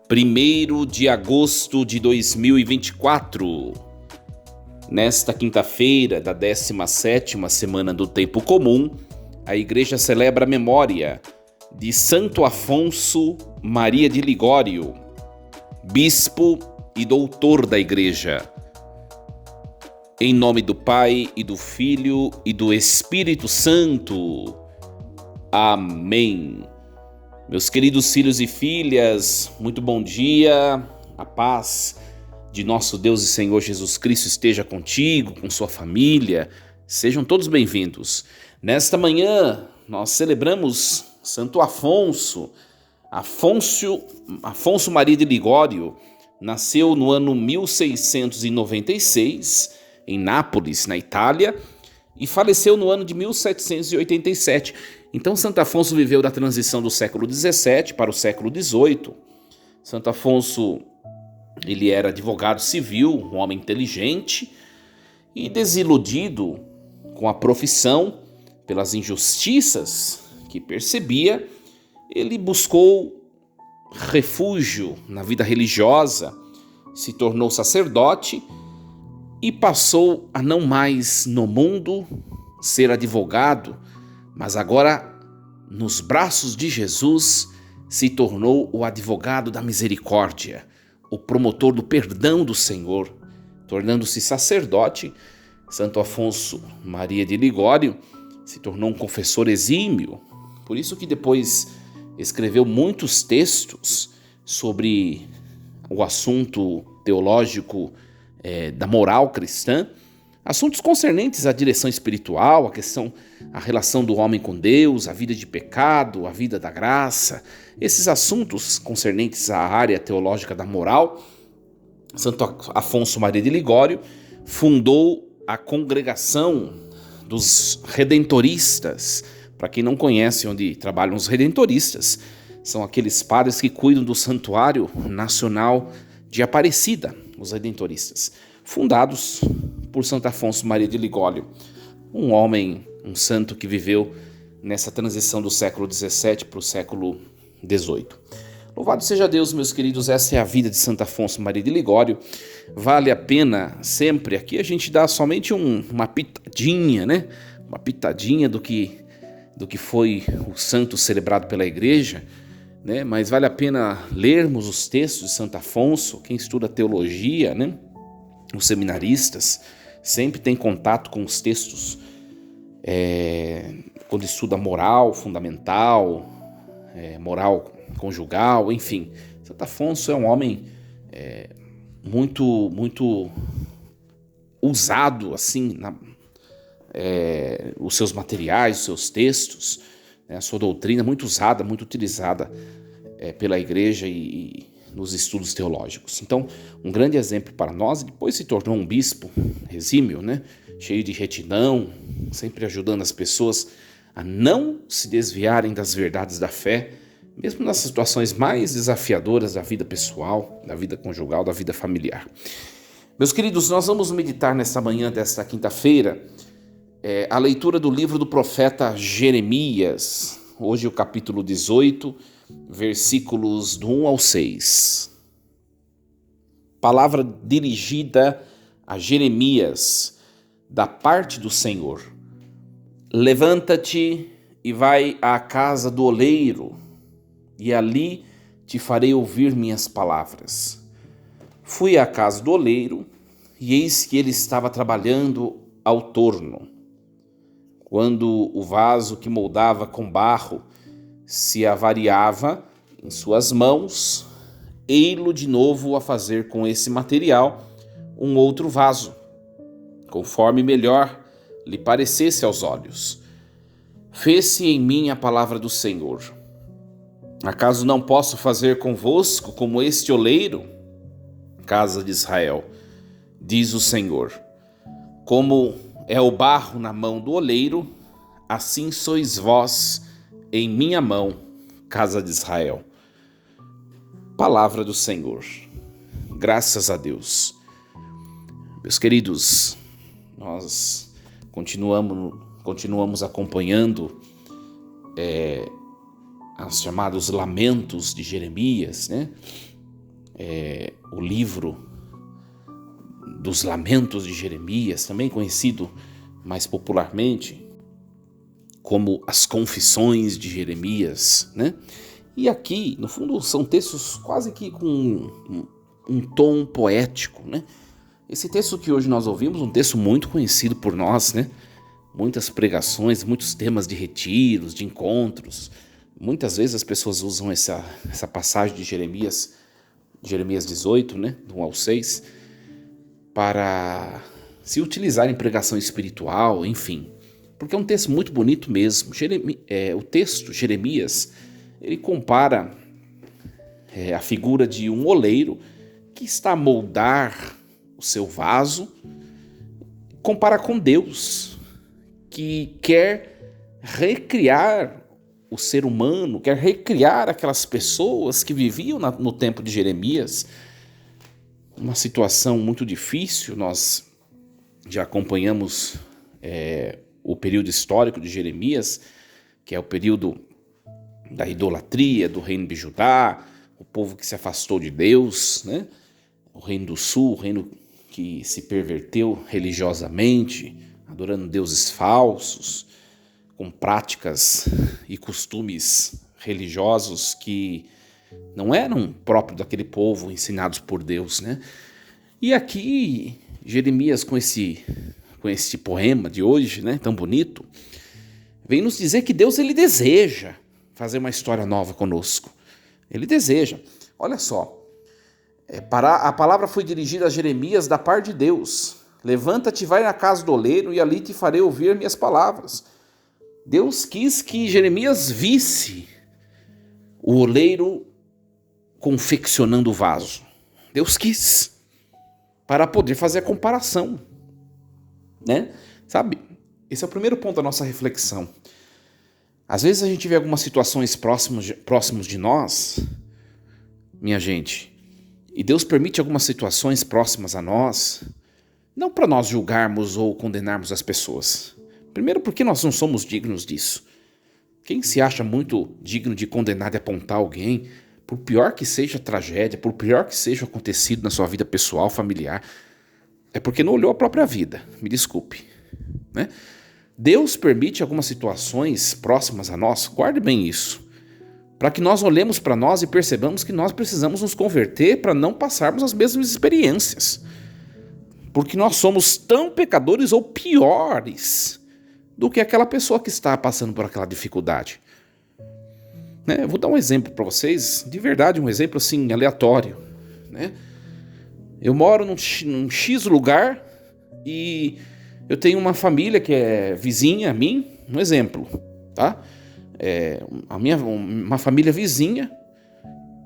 1º de agosto de 2024. Nesta quinta-feira da 17ª semana do Tempo Comum, a Igreja celebra a memória de Santo Afonso Maria de Ligório, bispo e doutor da Igreja. Em nome do Pai, e do Filho, e do Espírito Santo. Amém. Meus queridos filhos e filhas, muito bom dia. A paz de nosso Deus e Senhor Jesus Cristo esteja contigo, com sua família. Sejam todos bem-vindos. Nesta manhã, nós celebramos Santo Afonso. Afonso Maria de Ligório nasceu no ano 1696, em Nápoles, na Itália, e faleceu no ano de 1787. Então, Santo Afonso viveu da transição do século XVII para o século XVIII. Santo Afonso, ele era advogado civil, um homem inteligente e desiludido com a profissão pelas injustiças que percebia, ele buscou refúgio na vida religiosa, se tornou sacerdote e passou a não mais no mundo ser advogado, mas agora nos braços de Jesus se tornou o advogado da misericórdia, o promotor do perdão do Senhor. Tornando-se sacerdote, Santo Afonso Maria de Ligório se tornou um confessor exímio, por isso que depois escreveu muitos textos sobre o assunto teológico da moral cristã, assuntos concernentes à direção espiritual, a relação do homem com Deus, a vida de pecado, a vida da graça, esses assuntos concernentes à área teológica da moral. Santo Afonso Maria de Ligório fundou a congregação dos redentoristas. Para quem não conhece onde trabalham os redentoristas, são aqueles padres que cuidam do Santuário Nacional de Aparecida, os redentoristas, fundados por Santo Afonso Maria de Ligório, um homem, um santo que viveu nessa transição do século XVII para o século XVIII. Louvado seja Deus, meus queridos, essa é a vida de Santo Afonso Maria de Ligório. Vale a pena sempre, aqui a gente dá somente uma pitadinha, né? Uma pitadinha do que foi o santo celebrado pela Igreja, né? Mas vale a pena lermos os textos de Santo Afonso. Quem estuda teologia, né? Os seminaristas sempre tem contato com os textos quando estuda moral fundamental, moral conjugal, enfim. Santo Afonso é um homem muito usado assim, os seus materiais, os seus textos, né, a sua doutrina muito usada, muito utilizada pela Igreja e nos estudos teológicos. Então, um grande exemplo para nós. Depois se tornou um bispo exímio, né, cheio de retidão, sempre ajudando as pessoas a não se desviarem das verdades da fé, mesmo nas situações mais desafiadoras da vida pessoal, da vida conjugal, da vida familiar. Meus queridos, nós vamos meditar nesta manhã desta quinta-feira a leitura do livro do profeta Jeremias, hoje o capítulo 18, versículos do 1 ao 6. Palavra dirigida a Jeremias, da parte do Senhor. Levanta-te e vai à casa do oleiro, e ali te farei ouvir minhas palavras. Fui à casa do oleiro, e eis que ele estava trabalhando ao torno. Quando o vaso que moldava com barro se avariava em suas mãos, ei-lo de novo a fazer com esse material um outro vaso, conforme melhor lhe parecesse aos olhos. Fez-se em mim a palavra do Senhor. Acaso não posso fazer convosco como este oleiro, casa de Israel? Diz o Senhor. Como é o barro na mão do oleiro, assim sois vós em minha mão, casa de Israel. Palavra do Senhor. Graças a Deus. Meus queridos, nós continuamos acompanhando os chamados lamentos de Jeremias, né? o livro dos Lamentos de Jeremias, também conhecido mais popularmente como as Confissões de Jeremias, né? E aqui, no fundo, são textos quase que com um tom poético, né? Esse texto que hoje nós ouvimos, um texto muito conhecido por nós, né? Muitas pregações, muitos temas de retiros, de encontros. Muitas vezes as pessoas usam essa passagem de Jeremias 18, né? Do 1 ao 6, para se utilizar em pregação espiritual, enfim. Porque é um texto muito bonito mesmo. O texto, Jeremias, ele compara a figura de um oleiro que está a moldar o seu vaso, compara com Deus, que quer recriar o ser humano, quer recriar aquelas pessoas que viviam no tempo de Jeremias. Uma situação muito difícil. Nós já acompanhamos o período histórico de Jeremias, que é o período da idolatria, do reino de Judá, o povo que se afastou de Deus, né? O reino do sul, o reino que se perverteu religiosamente, adorando deuses falsos, com práticas e costumes religiosos que não eram próprios daquele povo, ensinados por Deus, né? E aqui, Jeremias, com esse poema de hoje, né, tão bonito, vem nos dizer que Deus, ele deseja fazer uma história nova conosco. Ele deseja. Olha só, a palavra foi dirigida a Jeremias da parte de Deus. Levanta-te, vai na casa do oleiro e ali te farei ouvir minhas palavras. Deus quis que Jeremias visse o oleiro confeccionando o vaso. Deus quis, para poder fazer a comparação, né? Sabe, esse é o primeiro ponto da nossa reflexão. Às vezes a gente vê algumas situações próximos de nós, minha gente, e Deus permite algumas situações próximas a nós, não para nós julgarmos ou condenarmos as pessoas. Primeiro, porque nós não somos dignos disso. Quem se acha muito digno de condenar e apontar alguém, por pior que seja a tragédia, por pior que seja acontecido na sua vida pessoal, familiar, é porque não olhou a própria vida. Me desculpe, né? Deus permite algumas situações próximas a nós, guarde bem isso, para que nós olhemos para nós e percebamos que nós precisamos nos converter para não passarmos as mesmas experiências. Porque nós somos tão pecadores ou piores do que aquela pessoa que está passando por aquela dificuldade. Eu vou dar um exemplo para vocês, de verdade, um exemplo assim, aleatório, né? Eu moro num X lugar e eu tenho uma família que é vizinha a mim, um exemplo, tá? Uma família vizinha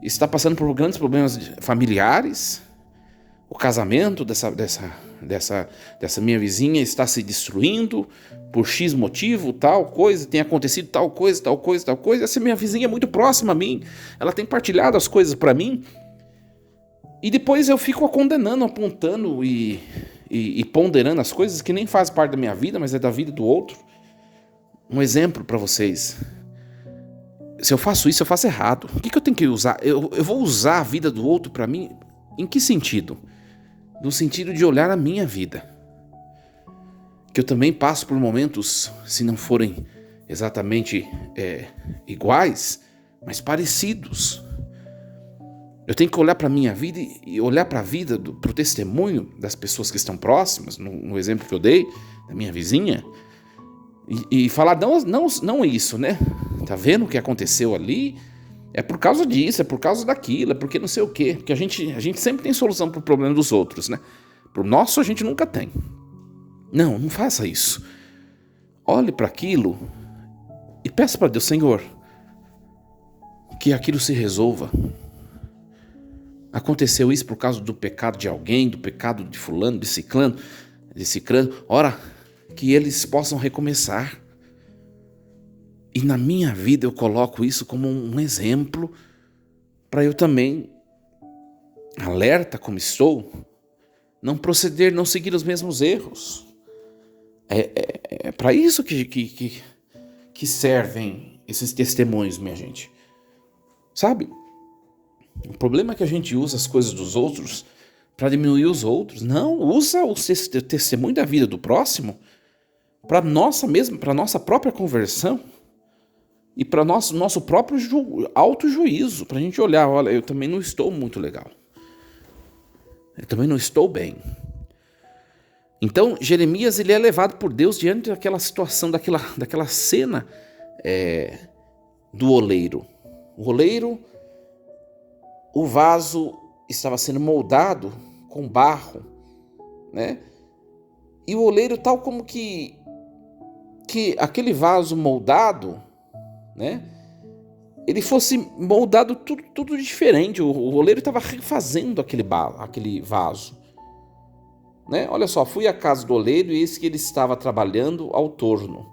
está passando por grandes problemas familiares. O casamento dessa minha vizinha está se destruindo por X motivo, tal coisa, tem acontecido tal coisa. Essa minha vizinha é muito próxima a mim, ela tem partilhado as coisas para mim. E depois eu fico a condenando, apontando e ponderando as coisas que nem fazem parte da minha vida, mas é da vida do outro. Um exemplo para vocês. Se eu faço isso, eu faço errado. O que eu tenho que usar? Eu vou usar a vida do outro para mim? Em que sentido? No sentido de olhar a minha vida. Que eu também passo por momentos, se não forem exatamente iguais, mas parecidos. Eu tenho que olhar para a minha vida e olhar para a vida, para o testemunho das pessoas que estão próximas, no exemplo que eu dei, da minha vizinha, e falar, não isso, né? Tá vendo o que aconteceu ali? É por causa disso, é por causa daquilo, é porque não sei o quê. Porque a gente sempre tem solução para o problema dos outros, né? Para o nosso a gente nunca tem. Não faça isso. Olhe para aquilo e peça para Deus, Senhor, que aquilo se resolva. Aconteceu isso por causa do pecado de alguém, do pecado de fulano, de ciclano. Ora, que eles possam recomeçar. E na minha vida eu coloco isso como um exemplo para eu também, alerta como estou, não proceder, não seguir os mesmos erros. É para isso que servem esses testemunhos, minha gente. Sabe? O problema é que a gente usa as coisas dos outros para diminuir os outros. Não, usa o testemunho da vida do próximo para nossa própria conversão e para nosso próprio autojuízo, para a gente olhar, olha, eu também não estou muito legal. Eu também não estou bem. Então, Jeremias ele é levado por Deus diante daquela situação, daquela cena do oleiro. O oleiro, o vaso estava sendo moldado com barro, né? E o oleiro, tal como que aquele vaso moldado, né? Ele fosse moldado tudo diferente. O oleiro estava refazendo aquele vaso. Né? Olha só, fui à casa do oleiro e eis que ele estava trabalhando ao torno.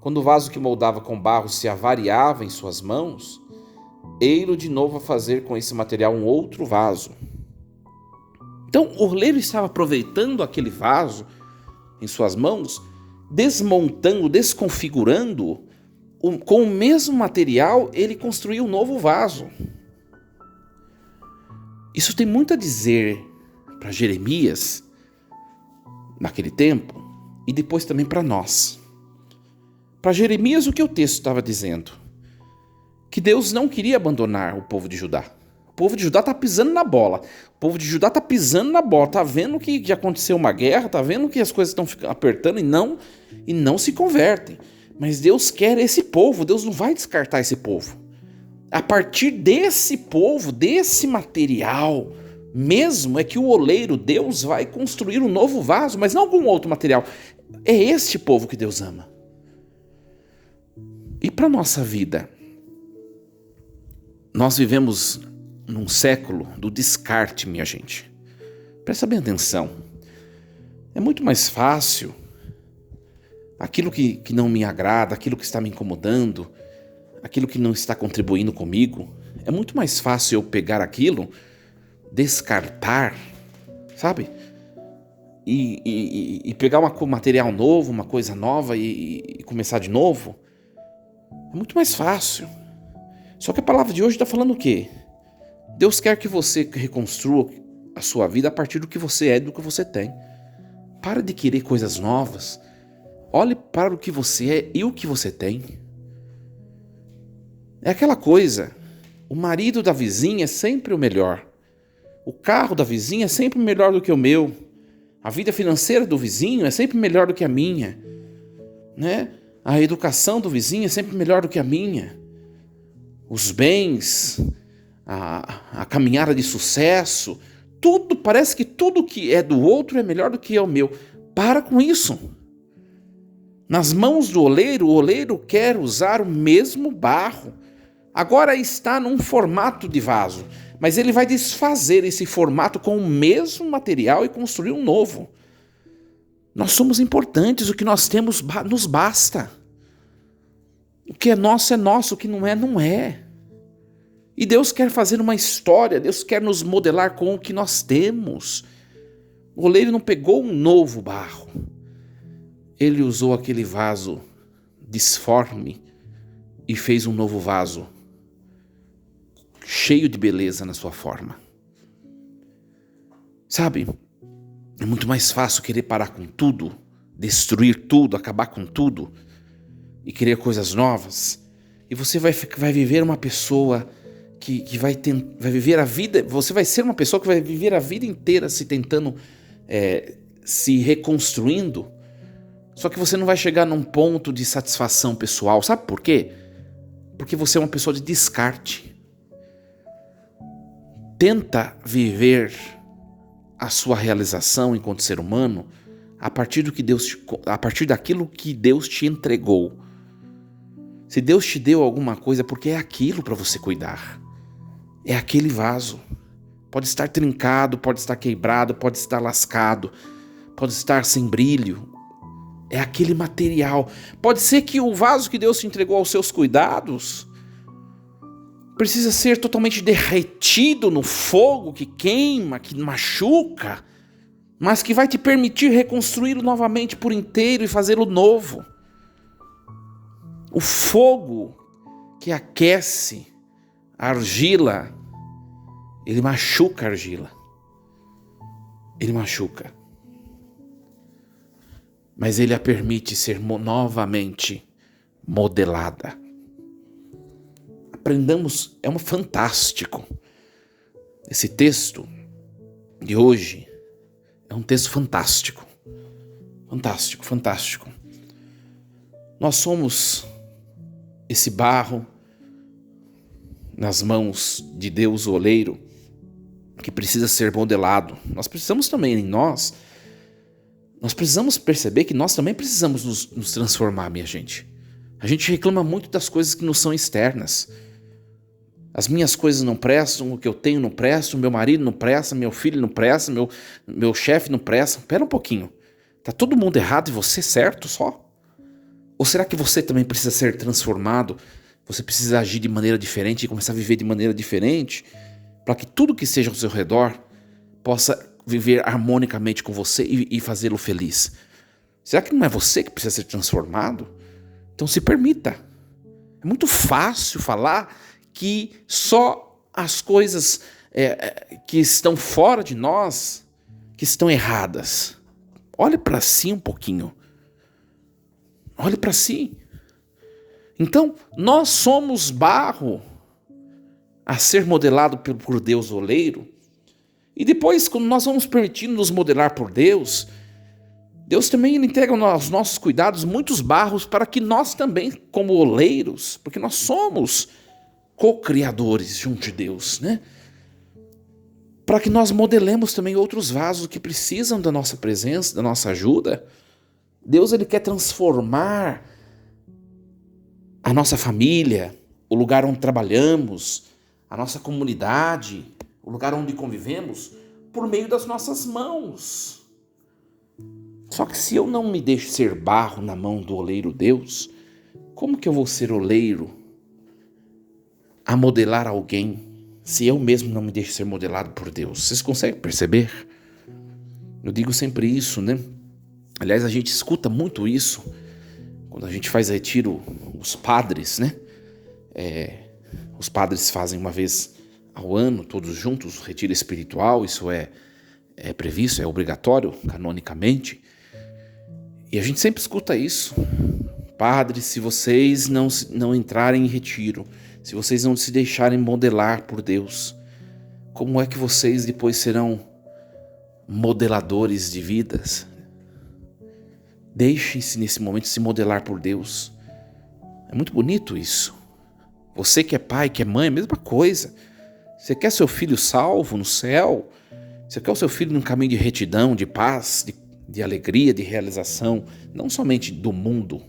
Quando o vaso que moldava com barro se avariava em suas mãos, ei-lo de novo a fazer com esse material um outro vaso. Então o oleiro estava aproveitando aquele vaso em suas mãos, desmontando, desconfigurando, com o mesmo material ele construiu um novo vaso. Isso tem muito a dizer para Jeremias naquele tempo, e depois também para nós. Para Jeremias, o que o texto estava dizendo? Que Deus não queria abandonar o povo de Judá. O povo de Judá está pisando na bola. O povo de Judá está pisando na bola. Está vendo que já aconteceu uma guerra, está vendo que as coisas estão apertando e não se convertem. Mas Deus quer esse povo, Deus não vai descartar esse povo. A partir desse povo, desse material mesmo, é que o oleiro, Deus vai construir um novo vaso, mas não algum outro material. É este povo que Deus ama. E para a nossa vida? Nós vivemos num século do descarte, minha gente. Presta bem atenção. É muito mais fácil aquilo que não me agrada, aquilo que está me incomodando, aquilo que não está contribuindo comigo. É muito mais fácil eu pegar aquilo, descartar, sabe? E pegar um material novo, uma coisa nova e começar de novo. É muito mais fácil. Só que a palavra de hoje está falando o quê? Deus quer que você reconstrua a sua vida a partir do que você é e do que você tem. Para de querer coisas novas. Olhe para o que você é e o que você tem. É aquela coisa, o marido da vizinha é sempre o melhor. O carro da vizinha é sempre melhor do que o meu. A vida financeira do vizinho é sempre melhor do que a minha. Né? A educação do vizinho é sempre melhor do que a minha. Os bens, a caminhada de sucesso, tudo, parece que tudo que é do outro é melhor do que é o meu. Para com isso. Nas mãos do oleiro, o oleiro quer usar o mesmo barro. Agora está num formato de vaso, mas ele vai desfazer esse formato com o mesmo material e construir um novo. Nós somos importantes, o que nós temos nos basta. O que é nosso, o que não é, não é. E Deus quer fazer uma história, Deus quer nos modelar com o que nós temos. O oleiro não pegou um novo barro. Ele usou aquele vaso disforme e fez um novo vaso, cheio de beleza na sua forma. Sabe, é muito mais fácil querer parar com tudo, destruir tudo, acabar com tudo e querer coisas novas. E você vai viver uma pessoa que vai viver a vida, você vai ser uma pessoa que vai viver a vida inteira se tentando, se reconstruindo. Só que você não vai chegar num ponto de satisfação pessoal. Sabe por quê? Porque você é uma pessoa de descarte. Tenta viver a sua realização enquanto ser humano a partir daquilo que Deus te entregou. Se Deus te deu alguma coisa, é porque é aquilo para você cuidar. É aquele vaso. Pode estar trincado, pode estar quebrado, pode estar lascado, pode estar sem brilho. É aquele material. Pode ser que o vaso que Deus te entregou aos seus cuidados precisa ser totalmente derretido no fogo que queima, que machuca, mas que vai te permitir reconstruí-lo novamente por inteiro e fazê-lo novo. O fogo que aquece a argila Ele machuca a argila. Ele machuca. Mas ele a permite ser novamente modelada. Aprendamos, fantástico. Esse texto de hoje é um texto fantástico. Fantástico, fantástico. Nós somos esse barro nas mãos de Deus, o oleiro, que precisa ser modelado. Nós precisamos também, nós precisamos perceber que nós também precisamos nos transformar, minha gente. A gente reclama muito das coisas que nos são externas. As minhas coisas não prestam, o que eu tenho não presta, o meu marido não presta, meu filho não presta, meu chefe não presta. Espera um pouquinho. Tá todo mundo errado e você certo só? Ou será que você também precisa ser transformado? Você precisa agir de maneira diferente e começar a viver de maneira diferente para que tudo que seja ao seu redor possa viver harmonicamente com você e fazê-lo feliz? Será que não é você que precisa ser transformado? Então se permita. É muito fácil falar que só as coisas que estão fora de nós que estão erradas. Olhe para si um pouquinho. Olhe para si. Então, nós somos barro a ser modelado por Deus oleiro. E depois, quando nós vamos permitindo nos modelar por Deus, Deus também entrega aos nossos cuidados muitos barros para que nós também, como oleiros, porque nós somos co-criadores junto de Deus, né? Para que nós modelemos também outros vasos que precisam da nossa presença, da nossa ajuda. Deus, ele quer transformar a nossa família, o lugar onde trabalhamos, a nossa comunidade, o lugar onde convivemos, por meio das nossas mãos. Só que se eu não me deixo ser barro na mão do oleiro Deus, como que eu vou ser oleiro a modelar alguém se eu mesmo não me deixo ser modelado por Deus? Vocês conseguem perceber? Eu digo sempre isso, né? Aliás, a gente escuta muito isso quando a gente faz retiro, os padres, né? Os padres fazem uma vez ao ano, todos juntos, retiro espiritual. Isso é previsto, é obrigatório, canonicamente. E a gente sempre escuta isso. Padres, se vocês não entrarem em retiro, se vocês não se deixarem modelar por Deus, como é que vocês depois serão modeladores de vidas? Deixem-se nesse momento se modelar por Deus. É muito bonito isso. Você que é pai, que é mãe, a mesma coisa. Você quer seu filho salvo no céu? Você quer o seu filho num caminho de retidão, de paz, de alegria, de realização, não somente do mundo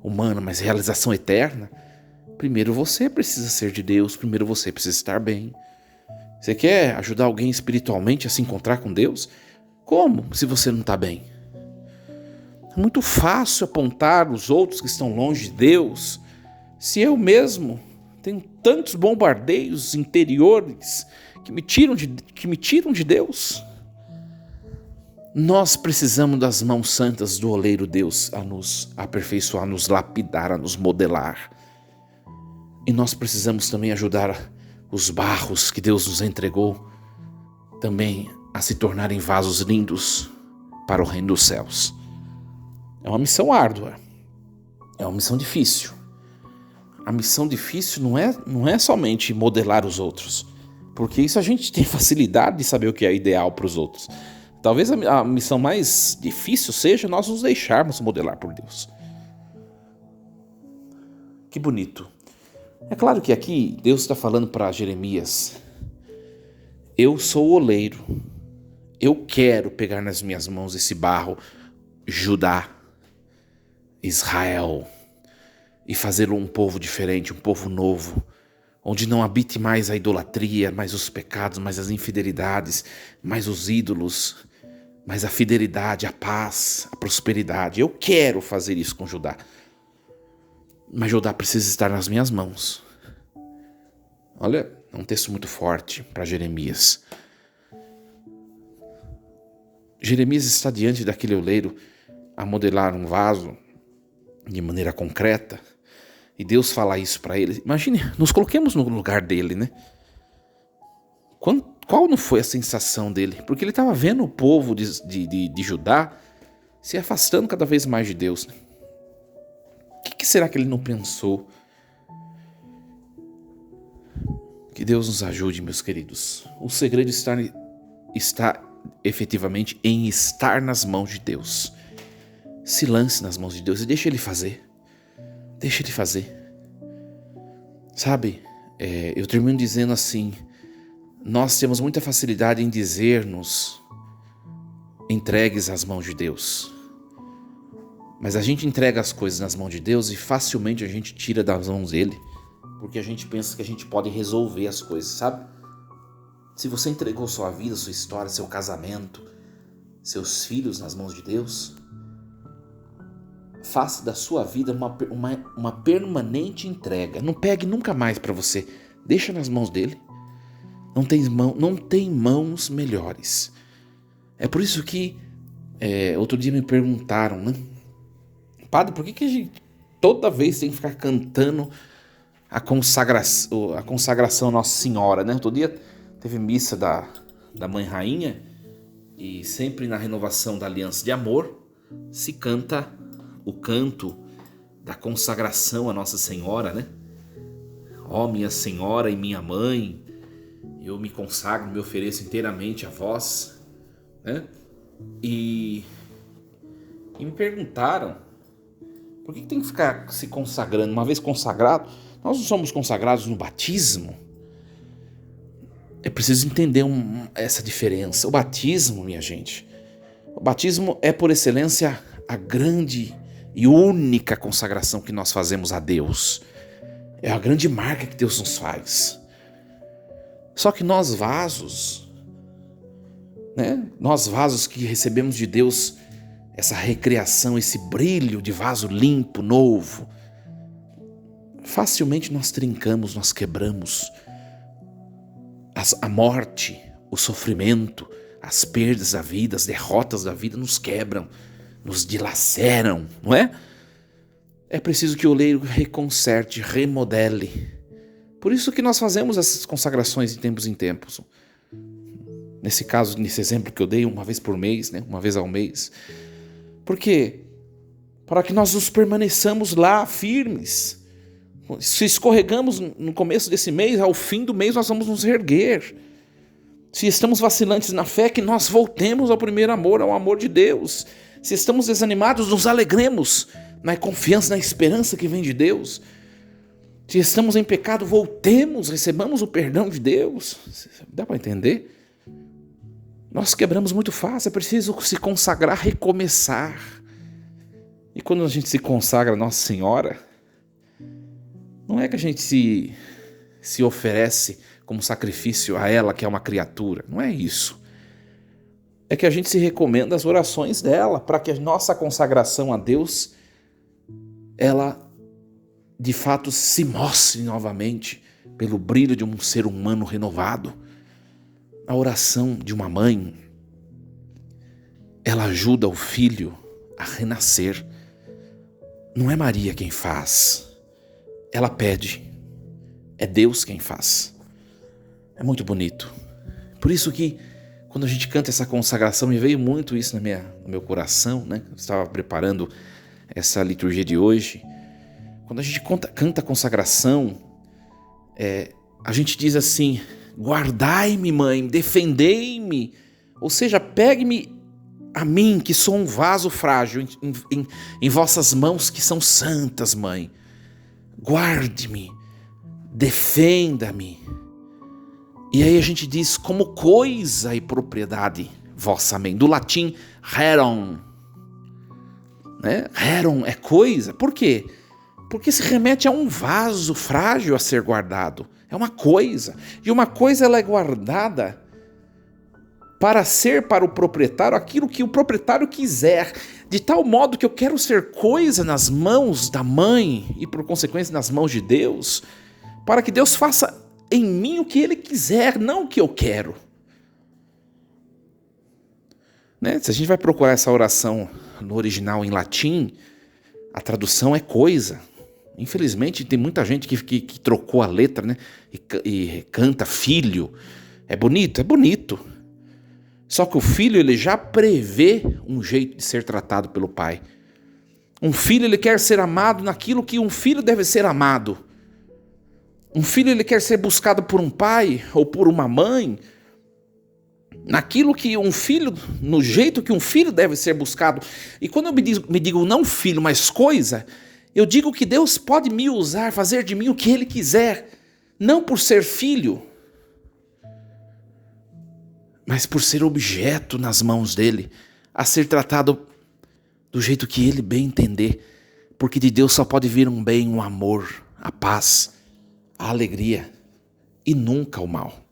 humano, mas realização eterna? Primeiro você precisa ser de Deus, primeiro você precisa estar bem. Você quer ajudar alguém espiritualmente a se encontrar com Deus? Como, se você não está bem? É muito fácil apontar os outros que estão longe de Deus, se eu mesmo tenho tantos bombardeios interiores que me tiram de Deus. Nós precisamos das mãos santas do oleiro Deus a nos aperfeiçoar, a nos lapidar, a nos modelar. E nós precisamos também ajudar os barros que Deus nos entregou também a se tornarem vasos lindos para o reino dos céus. É uma missão árdua, é uma missão difícil. A missão difícil não é somente modelar os outros, porque isso a gente tem facilidade de saber o que é ideal para os outros. Talvez a missão mais difícil seja nós nos deixarmos modelar por Deus. Que bonito. É claro que aqui Deus está falando para Jeremias: eu sou o oleiro, eu quero pegar nas minhas mãos esse barro, Judá, Israel, e fazê-lo um povo diferente, um povo novo, onde não habite mais a idolatria, mais os pecados, mais as infidelidades, mais os ídolos, mais a fidelidade, a paz, a prosperidade. Eu quero fazer isso com Judá. Mas Judá precisa estar nas minhas mãos. Olha, é um texto muito forte para Jeremias. Jeremias está diante daquele oleiro a modelar um vaso de maneira concreta, e Deus fala isso para ele. Imagine, nos coloquemos no lugar dele, né? Qual não foi a sensação dele? Porque ele estava vendo o povo de Judá se afastando cada vez mais de Deus. O que será que ele não pensou? Que Deus nos ajude, meus queridos. O segredo está efetivamente em estar nas mãos de Deus. Se lance nas mãos de Deus e deixa Ele fazer. Deixa Ele fazer. Sabe, eu termino dizendo assim, nós temos muita facilidade em dizer-nos entregues às mãos de Deus. Mas a gente entrega as coisas nas mãos de Deus e facilmente a gente tira das mãos dele, porque a gente pensa que a gente pode resolver as coisas, sabe? Se você entregou sua vida, sua história, seu casamento, seus filhos nas mãos de Deus, faça da sua vida uma permanente entrega. Não pegue nunca mais para você. Deixa nas mãos dele. Não tem mãos melhores. É por isso que outro dia me perguntaram, né? Padre, por que a gente toda vez tem que ficar cantando a consagração à Nossa Senhora, né? Outro dia teve missa da Mãe Rainha e sempre na renovação da Aliança de Amor se canta o canto da consagração à Nossa Senhora, né? Ó minha Senhora e minha Mãe, eu me consagro, me ofereço inteiramente a vós, né? E me perguntaram, por que tem que ficar se consagrando? Uma vez consagrado, nós não somos consagrados no batismo? É preciso entender essa diferença. O batismo, minha gente, o batismo é por excelência a grande e única consagração que nós fazemos a Deus. É a grande marca que Deus nos faz. Só que nós vasos, né? Nós vasos que recebemos de Deus essa recriação, esse brilho de vaso limpo, novo, facilmente nós trincamos, nós quebramos. A morte, o sofrimento, as perdas da vida, as derrotas da vida nos quebram, nos dilaceram, não é? É preciso que o oleiro reconserte, remodele. Por isso que nós fazemos essas consagrações de tempos em tempos. Nesse caso, nesse exemplo que eu dei, uma vez por mês, né? Uma vez ao mês. Por quê? Para que nós nos permaneçamos lá firmes. Se escorregamos no começo desse mês, ao fim do mês nós vamos nos reerguer. Se estamos vacilantes na fé, que nós voltemos ao primeiro amor, ao amor de Deus. Se estamos desanimados, nos alegremos na confiança, na esperança que vem de Deus. Se estamos em pecado, voltemos, recebamos o perdão de Deus. Dá para entender? Nós quebramos muito fácil, é preciso se consagrar, recomeçar. E quando a gente se consagra a Nossa Senhora, não é que a gente se oferece como sacrifício a ela, que é uma criatura. Não é isso. É que a gente se recomenda as orações dela, para que a nossa consagração a Deus, ela de fato se mostre novamente pelo brilho de um ser humano renovado. A oração de uma mãe, ela ajuda o filho a renascer. Não é Maria quem faz, ela pede, é Deus quem faz. É muito bonito. Por isso que quando a gente canta essa consagração, me veio muito isso no meu coração, né? Eu estava preparando essa liturgia de hoje. Quando a gente canta a consagração, a gente diz assim: guardai-me, mãe, defendei-me. Ou seja, pegue-me a mim, que sou um vaso frágil, em vossas mãos que são santas, mãe. Guarde-me, defenda-me. E aí a gente diz: como coisa e propriedade vossa, amém. Do latim, rerum. Né? Rerum é coisa. Por quê? Porque se remete a um vaso frágil a ser guardado. É uma coisa. E uma coisa ela é guardada para ser para o proprietário aquilo que o proprietário quiser. De tal modo que eu quero ser coisa nas mãos da mãe e por consequência nas mãos de Deus, para que Deus faça em mim o que Ele quiser, não o que eu quero. Né? Se a gente vai procurar essa oração no original em latim, a tradução é coisa. Infelizmente tem muita gente que trocou a letra, né? E canta filho, É bonito? É bonito. Só que o filho, ele já prevê um jeito de ser tratado pelo pai. Um filho, ele quer ser amado naquilo que um filho deve ser amado. Um filho, ele quer ser buscado por um pai ou por uma mãe, naquilo que um filho, no jeito que um filho deve ser buscado. E quando eu me digo não filho, mas coisa, eu digo que Deus pode me usar, fazer de mim o que Ele quiser, não por ser filho, mas por ser objeto nas mãos dEle, a ser tratado do jeito que Ele bem entender, porque de Deus só pode vir um bem, um amor, a paz, a alegria e nunca o mal.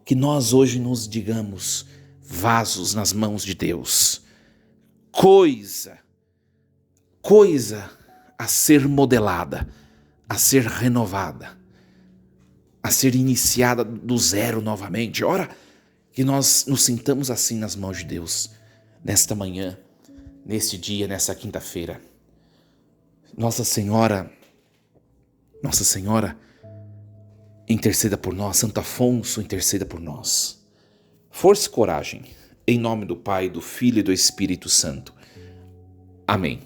Que nós hoje nos digamos vasos nas mãos de Deus, coisa a ser modelada, a ser renovada, a ser iniciada do zero novamente. Ora, que nós nos sintamos assim nas mãos de Deus, nesta manhã, neste dia, nessa quinta-feira. Nossa Senhora, interceda por nós. Santo Afonso, interceda por nós. Força e coragem, em nome do Pai, do Filho e do Espírito Santo. Amém.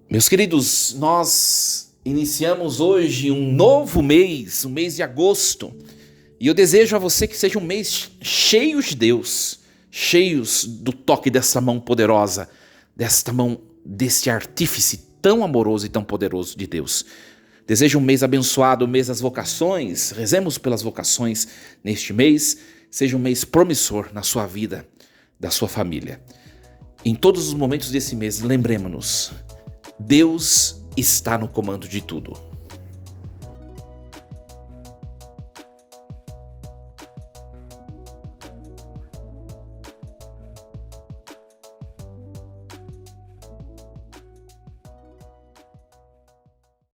Meus queridos, nós iniciamos hoje um novo mês, o mês de agosto, e eu desejo a você que seja um mês cheio de Deus, cheios do toque dessa mão poderosa, desta mão, desse artífice tão amoroso e tão poderoso de Deus. Desejo um mês abençoado, o mês das vocações. Rezemos pelas vocações neste mês. Seja um mês promissor na sua vida, da sua família. Em todos os momentos desse mês, lembremos-nos, Deus está no comando de tudo.